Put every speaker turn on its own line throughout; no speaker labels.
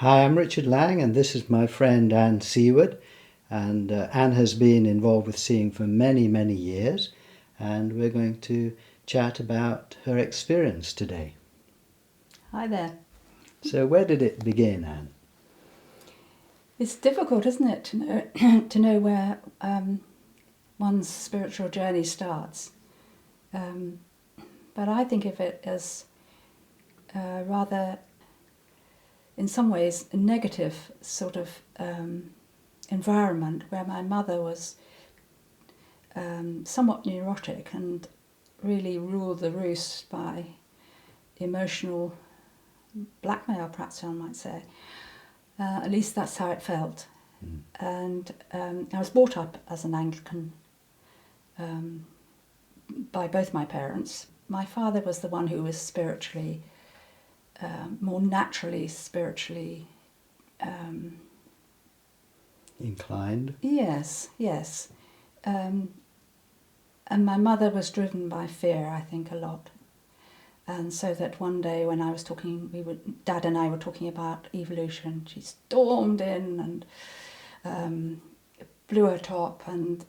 Hi, I'm Richard Lang, and this is my friend Anne Seward. And Anne has been involved with Seeing for many, many years, and we're going to chat about her experience today.
Hi there.
So where did it begin, Anne?
It's difficult, isn't it, to know where one's spiritual journey starts. But I think of it as rather, in some ways, a negative sort of environment where my mother was somewhat neurotic and really ruled the roost by emotional blackmail, perhaps one might say. At least that's how it felt. And I was brought up as an Anglican by both my parents. My father was the one who was spiritually, more naturally spiritually...
Inclined?
Yes. And my mother was driven by fear, I think, a lot. And so that one day when I was talking, Dad and I were talking about evolution, she stormed in and blew her top, and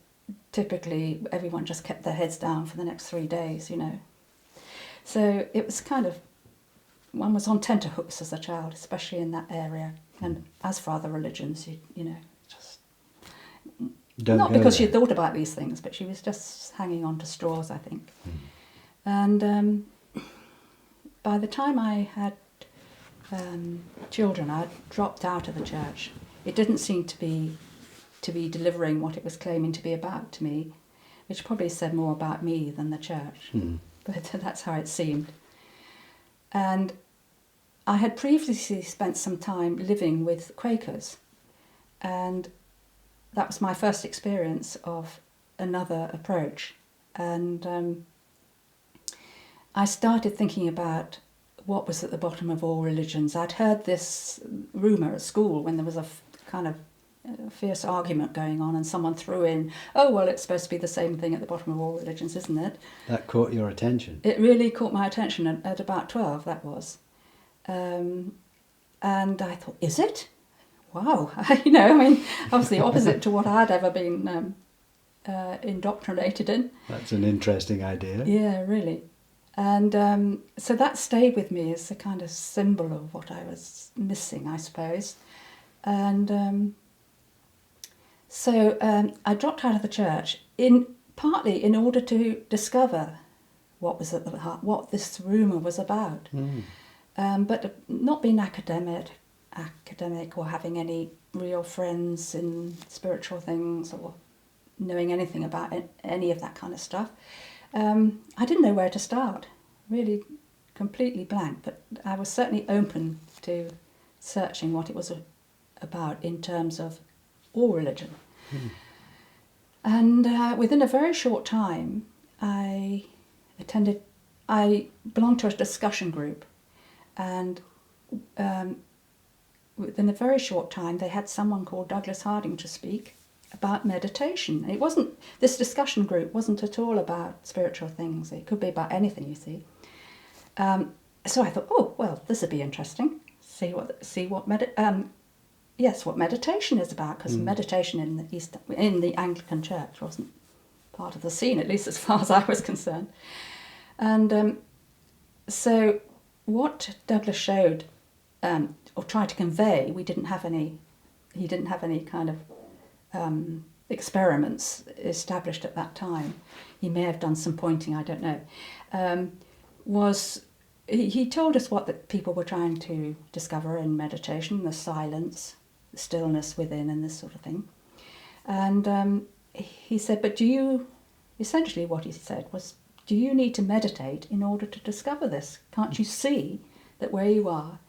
typically everyone just kept their heads down for the next 3 days, you know. So it was kind of, one was on tenterhooks as a child, especially in that area. And as for other religions, you know, just...
Don't
not
go
because she
there.
thought about these things, but she was just hanging on to straws, I think. And by the time I had children, I'd dropped out of the church. It didn't seem to be delivering what it was claiming to be about to me, which probably said more about me than the church. But that's how it seemed. And I had previously spent some time living with Quakers, and that was my first experience of another approach. And I started thinking about what was at the bottom of all religions. I'd heard this rumour at school when there was a kind of fierce argument going on, and someone threw in, oh, well, it's supposed to be the same thing at the bottom of all religions, isn't it?
That caught your attention?
It really caught my attention at about 12, that was. And I thought, is it? Wow. You know, I mean, I was the opposite to what I'd ever been indoctrinated in.
That's an interesting idea.
Yeah, really. And so that stayed with me as a kind of symbol of what I was missing, I suppose. And so I dropped out of the church, partly in order to discover what was at the heart, what this rumour was about. But not being academic or having any real friends in spiritual things or knowing anything about any of that kind of stuff. I didn't know where to start, really completely blank, but I was certainly open to searching what it was about in terms of all religion. And within a very short time, I belonged to a discussion group, and within a very short time they had someone called Douglas Harding to speak about meditation. This discussion group wasn't at all about spiritual things. It could be about anything, you see. So I thought, oh, well, this would be interesting. See what meditation is about, because meditation in the Anglican Church wasn't part of the scene, at least as far as I was concerned. And so what Douglas showed or tried to convey, he didn't have any kind of experiments established at that time. He may have done some pointing, I don't know. He told us what the people were trying to discover in meditation: the silence, the stillness within, and this sort of thing. And he said, but essentially what he said was, do you need to meditate in order to discover this? Can't you see that where you are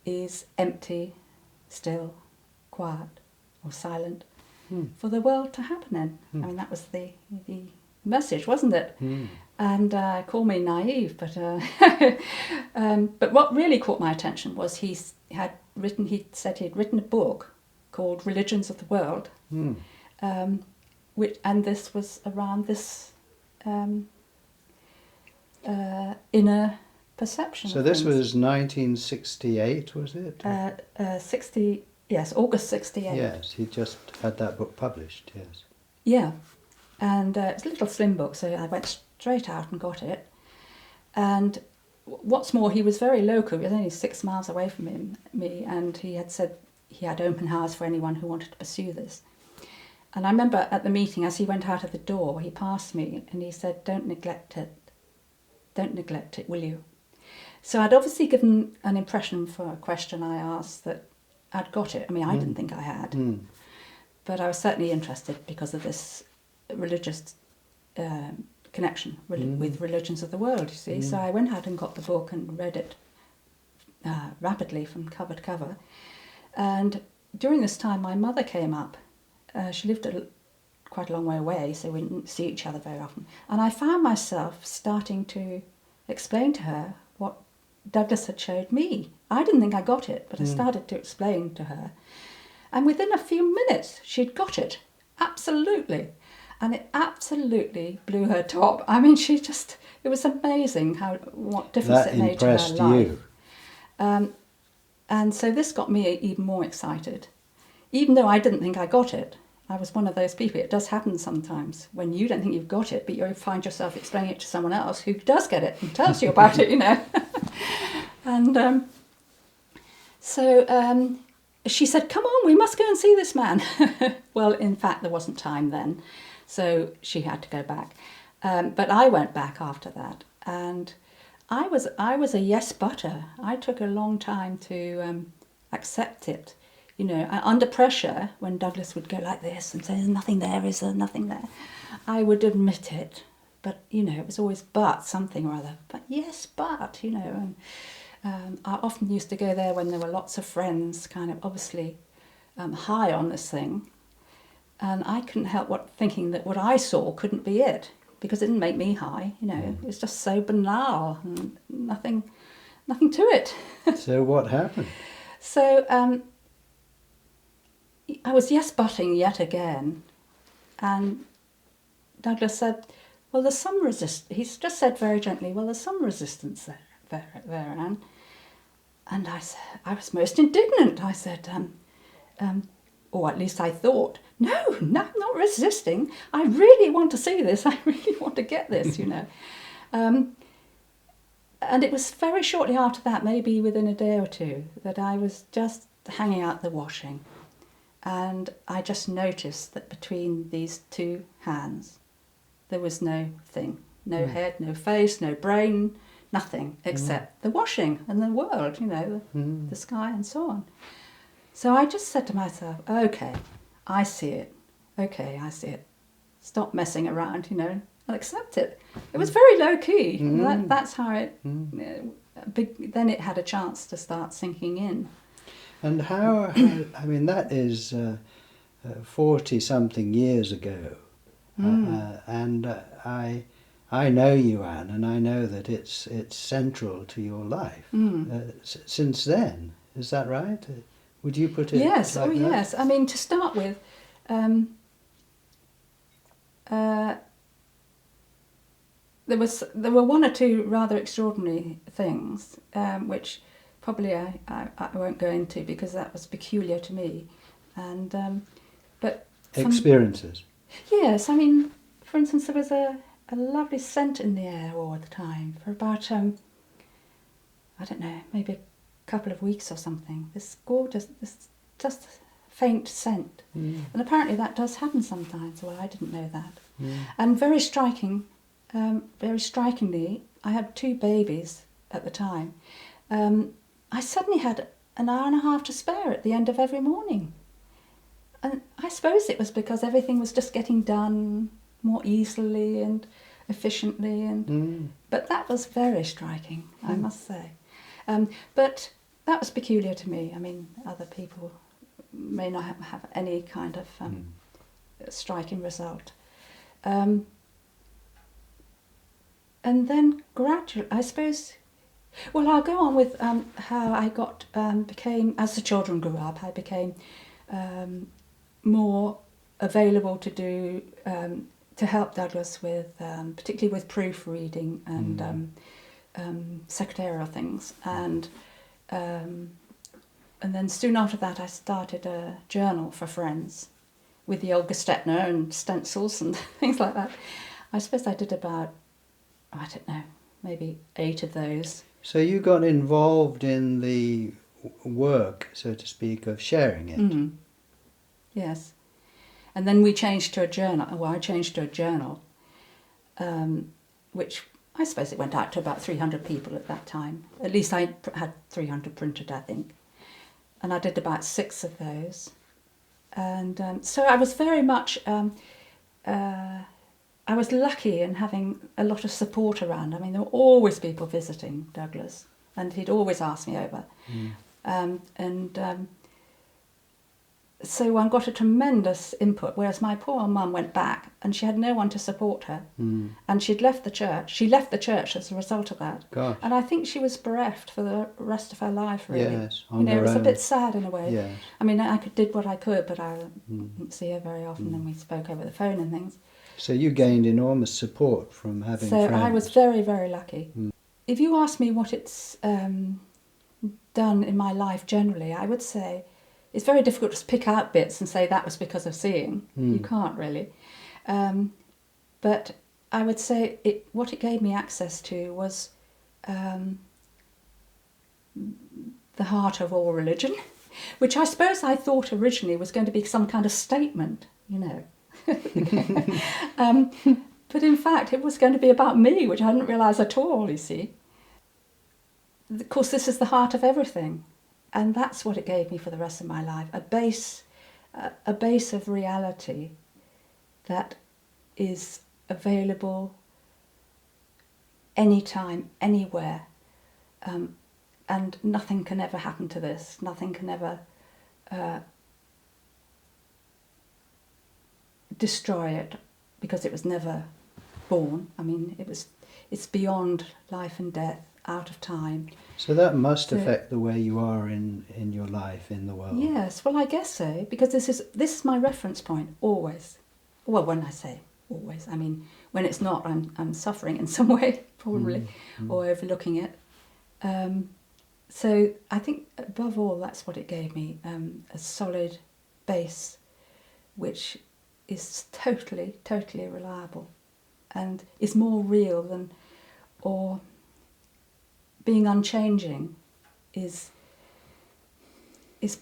is empty, still, quiet, or silent, for the world to happen in? I mean, that was the message, wasn't it? And call me naive, but what really caught my attention was he said he'd written a book called Religions of the World, and this was around this inner perception.
So
of
this
things.
was 1968, was it?
60, yes, August 68.
Yes, he just had that book published, yes.
Yeah, and it's a little slim book, so I went straight out and got it. And what's more, he was very local. He was only 6 miles away from me, and he had said he had open house for anyone who wanted to pursue this. And I remember at the meeting, as he went out of the door, he passed me and he said, "Don't neglect it. Don't neglect it, will you?" So I'd obviously given an impression for a question I asked that I'd got it. I mean, I didn't think I had, but I was certainly interested because of this religious connection with religions of the world, you see. So I went out and got the book and read it rapidly from cover to cover. And during this time, my mother came up. She lived quite a long way away, so we didn't see each other very often. And I found myself starting to explain to her what Douglas had showed me. I didn't think I got it, but I started to explain to her. And within a few minutes, she'd got it. Absolutely. And it absolutely blew her top. I mean, it was amazing what difference it made to her life.
That impressed you.
And so this got me even more excited. Even though I didn't think I got it, I was one of those people. It does happen sometimes when you don't think you've got it, but you find yourself explaining it to someone else who does get it and tells you about it, you know. And so she said, "Come on, we must go and see this man." Well, in fact, there wasn't time then, so she had to go back. But I went back after that, and I was a yes butter. I took a long time to accept it. You know, under pressure, when Douglas would go like this and say, "There's nothing there, is there nothing there?" I would admit it. But, you know, it was always but something or other. But yes, but, you know. And I often used to go there when there were lots of friends kind of obviously high on this thing. And I couldn't help thinking that what I saw couldn't be it. Because it didn't make me high, you know. It's just so banal and nothing to it.
So what happened?
So I was yes-butting yet again, and Douglas said, "Well, there's some He's just said very gently, "Well, there's some resistance there, Anne." And I was most indignant. I said, or at least I thought, no, I'm not resisting. I really want to see this. I really want to get this, you know. And it was very shortly after that, maybe within a day or two, that I was just hanging out the washing. And I just noticed that between these two hands, there was no thing, no head, no face, no brain, nothing except the washing and the world, you know, the sky and so on. So I just said to myself, okay, I see it. Okay, I see it. Stop messing around, you know, and accept it. It was very low key. That's how it, then it had a chance to start sinking in.
And how I mean, that is 40-something years ago. And I know you, Anne, and I know that it's central to your life since then. Is that right? Would you put it
yes,
like that?
Yes. I mean, to start with, there were one or two rather extraordinary things, which probably I won't go into because that was peculiar to me, and but
experiences.
Yes, I mean, for instance, there was a lovely scent in the air all the time for about I don't know, maybe a couple of weeks or something. This gorgeous, this just faint scent, and apparently that does happen sometimes. Well, I didn't know that, and very strikingly, I had 2 babies at the time. I suddenly had an hour and a half to spare at the end of every morning. And I suppose it was because everything was just getting done more easily and efficiently. But that was very striking, I must say. But that was peculiar to me. I mean, other people may not have any kind of striking result. And then gradually, I suppose... Well, I'll go on with how I became, as the children grew up, I became more available to help Douglas with, particularly with proofreading and secretarial things, and then soon after that I started a journal for friends with the old Gestetner and stencils and things like that. I suppose I did about, I don't know, maybe 8 of those.
So you got involved in the work, so to speak, of sharing it.
Mm-hmm. Yes. And then we changed to a journal. Well, I changed to a journal, which I suppose it went out to about 300 people at that time. At least I had 300 printed, I think. And I did about 6 of those. And so I was very much, I was lucky in having a lot of support around. I mean, there were always people visiting Douglas, and he'd always ask me over. So I got a tremendous input, whereas my poor mum went back and she had no one to support her. And she'd left the church. She left the church as a result of that.
Gosh.
And I think she was bereft for the rest of her life, really.
Yes, on
it
her
was a
own.
bit sad in a way.
Yes.
I mean, I did what I could, but I didn't see her very often, and we spoke over the phone and things.
So you gained enormous support from having
So
friends.
I was very, very lucky. If you ask me what it's done in my life generally, I would say it's very difficult to pick out bits and say that was because of seeing. You can't really. But I would say what it gave me access to was the heart of all religion, which I suppose I thought originally was going to be some kind of statement, you know. But in fact, it was going to be about me, which I didn't realise at all, you see. Of course, this is the heart of everything. And that's what it gave me for the rest of my life, a base of reality that is available anytime, anywhere. And nothing can ever happen to this. Nothing can ever destroy it, because it was never born. I mean, it's beyond life and death, out of time.
So that must affect the way you are in your life, in the world.
Yes, well, I guess so, because this is my reference point, always. Well, when I say always, I mean, when it's not, I'm suffering in some way, probably, or overlooking it. So I think, above all, that's what it gave me, a solid base, which is totally, totally reliable, and is more real than, or being unchanging is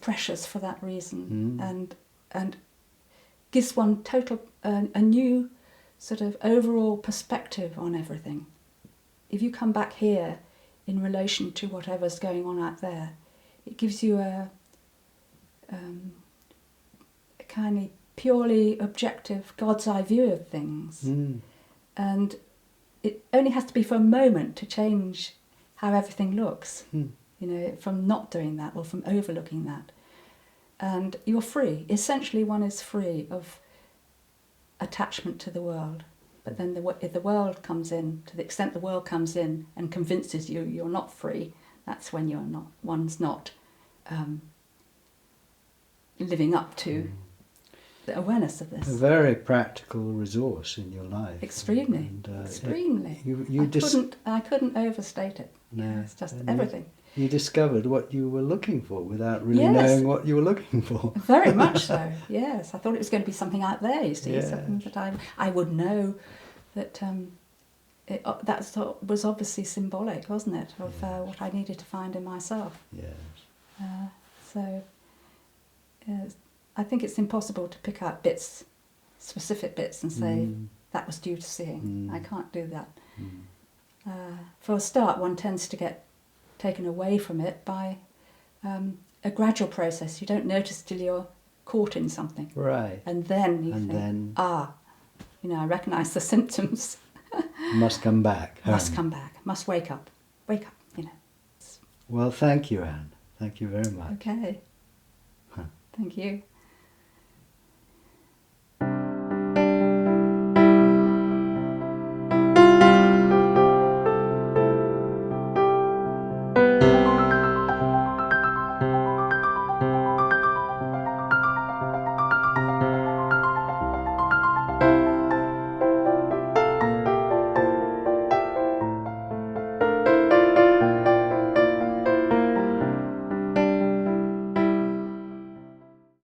precious for that reason, and gives one total a new sort of overall perspective on everything. If you come back here in relation to whatever's going on out there, it gives you a kind of purely objective God's eye view of things, and it only has to be for a moment to change how everything looks, you know, from not doing that or from overlooking that. And you're free. Essentially, one is free of attachment to the world. But then if the world comes in, to the extent the world comes in and convinces you you're not free, that's when one's not living up to the awareness of this.
A very practical resource in your life.
Extremely,
And,
extremely. I couldn't overstate it.
No,
It's just
and
everything.
You discovered what you were looking for without really
Yes.
knowing what you were looking for.
Very much so, yes. I thought it was going to be something out there, you see,
Yes.
something that I would know that that was obviously symbolic, wasn't it, of what I needed to find in myself.
Yes.
So I think it's impossible to pick out bits, specific bits, and say that was due to seeing. I can't do that. For a start, one tends to get taken away from it by a gradual process. You don't notice till you're caught in something.
Right.
And then you think, I recognise the symptoms.
Must come back.
Must come back. Must wake up. Wake up, you know.
Well, thank you, Anne. Thank you very much.
Okay. Thank you.